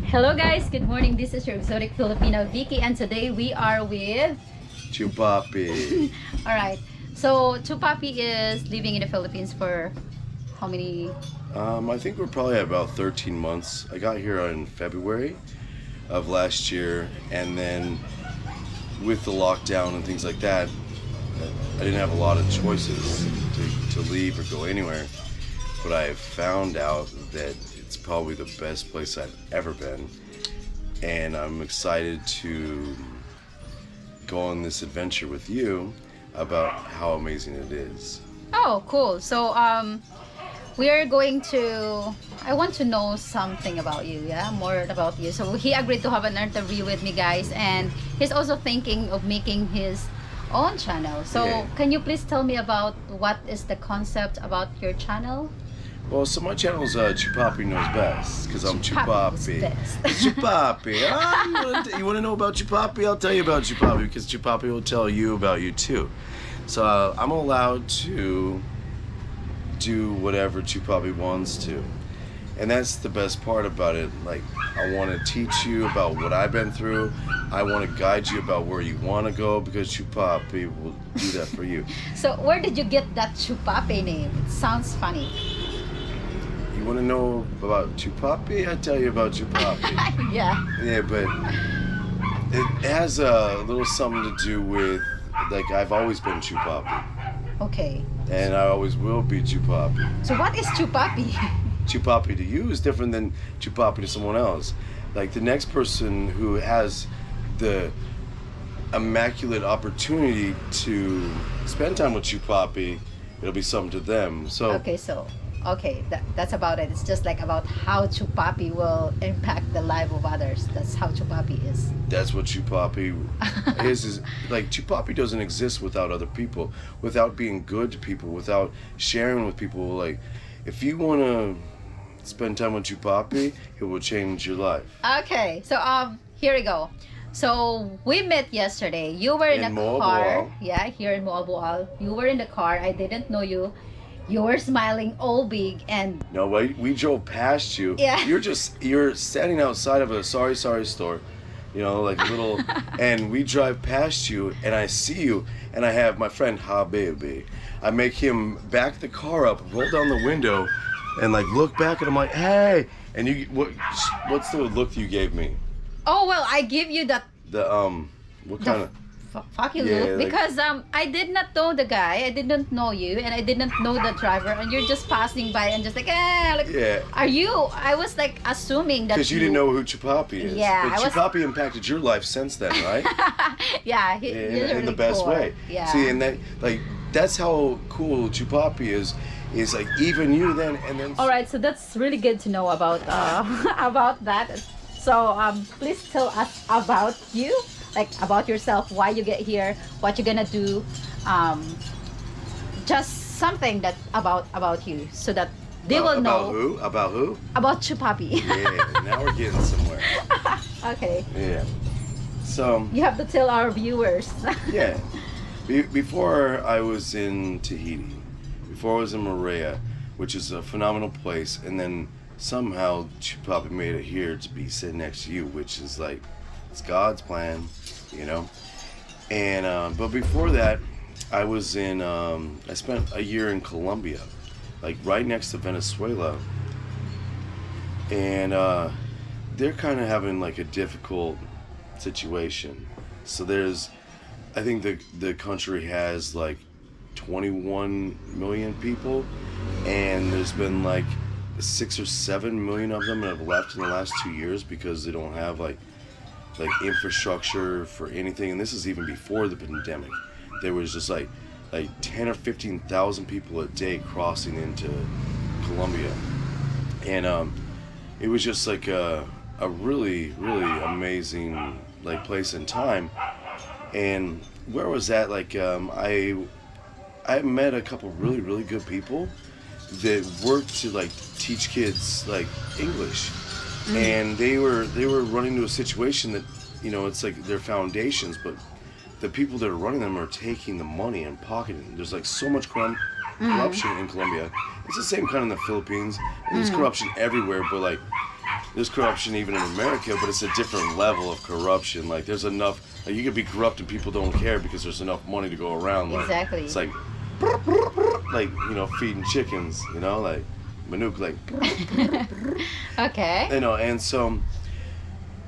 Hello guys, good morning. This is your exotic Filipino Vicky and today we are with Chupapi. Alright, so Chupapi is living in the Philippines for how many? I think we're probably at about 13 months. I got here in February of last year, and then with the lockdown and things like that, I didn't have a lot of choices to leave or go anywhere. But I found out that it's probably the best place I've ever been, and I'm excited to go on this adventure with you about how amazing it is. Oh, cool. So we are going to I want to know something about you, yeah? More about you. So he agreed to have an interview with me, guys, and he's also thinking of making his own channel. So Yeah. can you please tell me about what is the concept about your channel? Well, so my channel is Chupapi Knows Best, because I'm Chupapi Chupapi. knows best. Chupapi. You want to know about Chupapi? I'll tell you about Chupapi, because Chupapi will tell you about you too. So I'm allowed to do whatever Chupapi wants to. And that's the best part about it. Like, I want to teach you about what I've been through. I want to guide you about where you want to go, because Chupapi will do that for you. So where did you get that Chupapi name? It sounds funny. You want to know about Chupapi? I tell you about Chupapi. Yeah. Yeah, but it has a little something to do with, like, I've always been Chupapi, Okay. and I always will be Chupapi. So what is Chupapi? Chupapi to you is different than Chupapi to someone else. Like, the next person who has the immaculate opportunity to spend time with Chupapi, it'll be something to them. So Okay, that's about it. It's just like about how Chupapi will impact the life of others. That's how Chupapi is. that's what Chupapi is like. Chupapi doesn't exist without other people, without being good to people, without sharing with people. Like, if you want to spend time with Chupapi, it will change your life. Okay, so here we go. So we met yesterday. You were in a In car. Moalboal. Yeah, here in Moalboal. You were in the car. I didn't know you. You were smiling all big and No, we drove past you. Yeah. You're standing outside of a sorry store, you know, like a little, and we drive past you, and I see you, and I have my friend Habibi. I make him back the car up, roll down the window, and like look back, and I'm like, hey, and what's the look you gave me? oh well, I give you that The what kind of? fuck you Yeah, look like- because I did not know the guy. I didn't know you, and I didn't know the driver, and you're just passing by and just like, like, Yeah. are you? I was like assuming that Because you didn't know who Chupapi is. Yeah, But I was- Chupapi impacted your life since then, right? Yeah, he's in really the best cool. way. Yeah. See, and that's how cool Chupapi is like even you then, and then. All right, so that's really good to know about about that. So please tell us about you, like about yourself, why you get here, what you're gonna do, just something that about you, so that they will know About who? about Chupapi. Yeah, now we're getting somewhere. Okay, Yeah. So, you have to tell our viewers. yeah. Before I was in Tahiti, before I was in Moorea, which is a phenomenal place, and then somehow Chupapi made it here to be sitting next to you, which is like, it's God's plan, you know? And, but before that, I was in, I spent a year in Colombia, like right next to Venezuela. And they're kind of having like a difficult situation. So I think the country has like 21 million people, and there's been like 6 or 7 million of them that have left in the last 2 years because they don't have like infrastructure for anything. And this is even before the pandemic. There was just like 10 or 15,000 people a day crossing into Colombia, and it was just like a really amazing like place and time. And where was that? Like I met a couple really good people that worked to like teach kids like English. And they were running into a situation that, you know, it's like their foundations, but the people that are running them are taking the money and pocketing. There's like so much corruption in Colombia. It's the same kind in the Philippines. There's corruption everywhere, but like there's corruption even in America, but it's a different level of corruption. Like there's enough, like you could be corrupt and people don't care because there's enough money to go around. Like, Exactly. It's like feeding chickens, like Manuk, like. Okay. And so,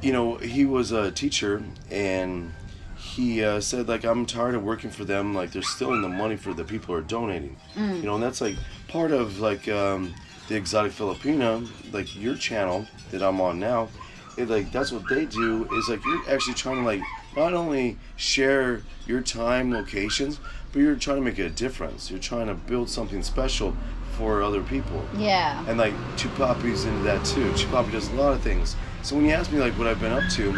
he was a teacher and he said like, I'm tired of working for them. Like they're stealing the money for the people who are donating. And that's like part of like the Exotic Filipina, like your channel that I'm on now. Like that's what they do is like you're actually trying to like not only share your time, locations, but you're trying to make a difference. You're trying to build something special for other people. Yeah. And like Chupapi's into that too. Chupapi does a lot of things. So when you ask me like what I've been up to,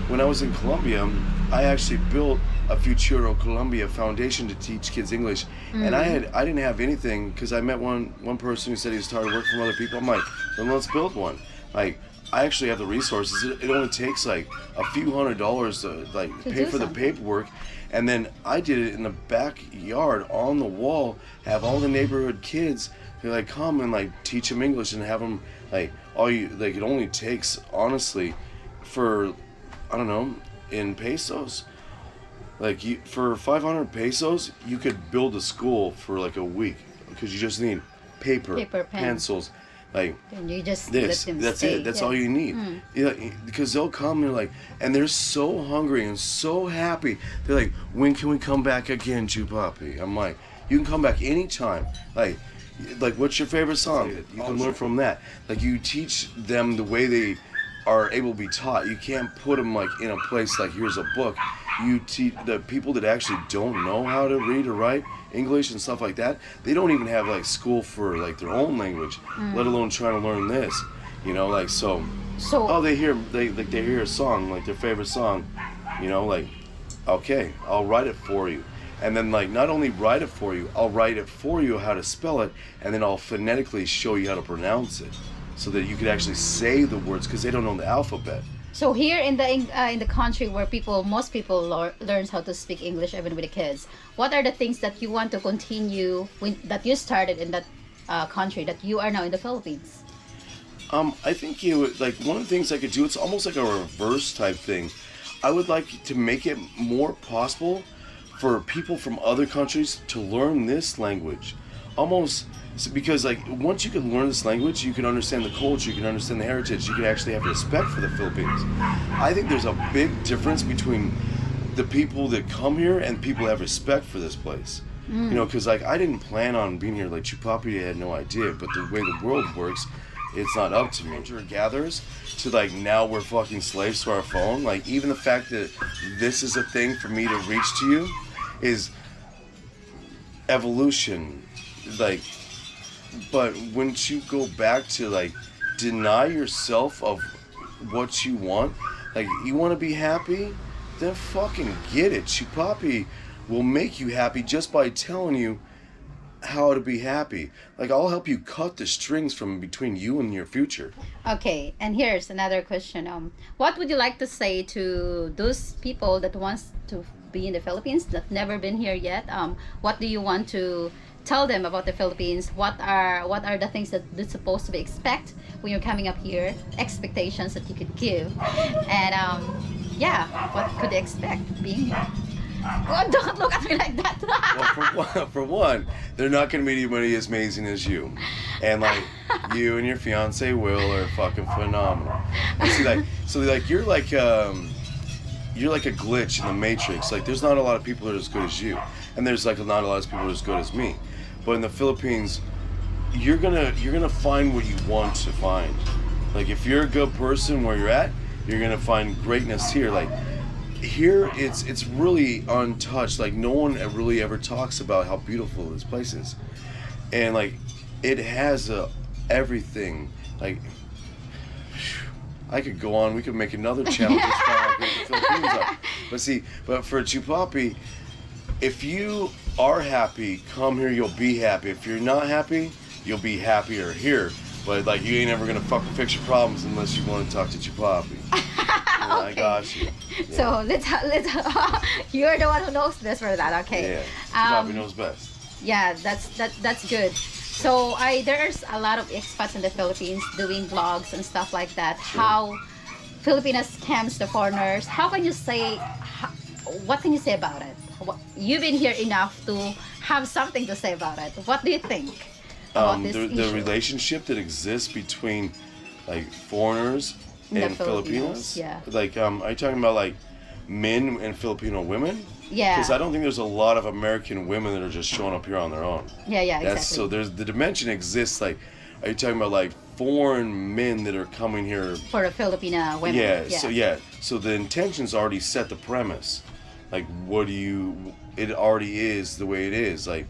when I was in Colombia, I actually built a Futuro Colombia foundation to teach kids English. And I didn't have anything because I met one person who said he was tired of working from other people. I'm like, then let's build one. Like I actually have the resources. It only takes like a few $100s to like pay for the paperwork. And then I did it in the backyard on the wall, have all the neighborhood kids who like come and like teach them English and have them like it only takes honestly for, I don't know, in pesos, like for 500 pesos, you could build a school for like a week because you just need paper, pencils, like and you just this. let them that's stay. it. That's all you need. Yeah, because they'll come and they're so hungry and so happy. They're like, when can we come back again, Chupapi? I'm like, you can come back anytime. Like what's your favorite song? You can learn from that. Like you teach them the way they are able to be taught. You can't put them like in a place like here's a book. You teach the people that actually don't know how to read or write English and stuff like that. They don't even have like school for like their own language, let alone trying to learn this. Like so. Oh, they hear a song, like their favorite song. Like, okay, I'll write it for you. And then like not only write it for you, I'll write it for you how to spell it, and then I'll phonetically show you how to pronounce it, so that you could actually say the words because they don't know the alphabet. So here in the country where most people learns how to speak English even with the kids, what are the things that you want to continue that you started in that country that you are now in the Philippines? I think one of the things I could do, it's almost like a reverse type thing. I would like to make it more possible for people from other countries to learn this language. Almost because like once you can learn this language, you can understand the culture, you can understand the heritage, you can actually have respect for the Philippines. I think there's a big difference between the people that come here and people that have respect for this place. Because like I didn't plan on being here. Like Chupapi had no idea, but the way the world works, it's not up to me. Hunter-gatherers to like now we're fucking slaves to our phone. Like even the fact that this is a thing for me to reach to you is evolution. Like, but once you go back to like deny yourself of what you want, like you want to be happy, then fucking get it. Chupapi will make you happy just by telling you how to be happy. Like I'll help you cut the strings from between you and your future. Okay, and here's another question. What would you like to say to those people that wants to be in the Philippines that never been here yet? What do you want to tell them about the Philippines? What are the things that they're supposed to be expect when you're coming up here? Expectations that you could give, and what could they expect being here? Oh, don't look at me like that. Well, for one, they're not going to meet anybody as amazing as you. And like, you and your fiance Will are fucking phenomenal. And see, you're like a glitch in the Matrix. Like, there's not a lot of people that are as good as you. And there's like not a lot of people that are as good as me. But in the Philippines, you're gonna find what you want to find. Like, if you're a good person where you're at, you're gonna find greatness here. Like, here it's really untouched. Like no one really ever talks about how beautiful this place is, and like it has everything. Like I could go on. We could make another channel just about how great the Philippines are. But for Chupapi, if you are happy, come here. You'll be happy. If you're not happy, you'll be happier here. But like you ain't ever gonna fucking fix your problems unless you want to talk to Chupapi. Okay. I got you. Yeah. So let's you're the one who knows this for that. Okay. Yeah. Chupapi knows best. Yeah, that's good. So there's a lot of expats in the Philippines doing vlogs and stuff like that. Sure. How Filipinas scams the foreigners. How can you say? What can you say about it? You've been here enough to have something to say about it. What do you think about this the issue? relationship that exists between like foreigners The and Filipinos, Filipinos. yeah. Like, are you talking about like men and Filipino women? Yeah. Because I don't think there's a lot of American women that are just showing up here on their own. Yeah, That's exactly. so there's the dimension exists. Like, are you talking about like foreign men that are coming here? For the Filipina women. Yeah. So the intentions already set the premise. Like, what do you? It already is the way it is. Like,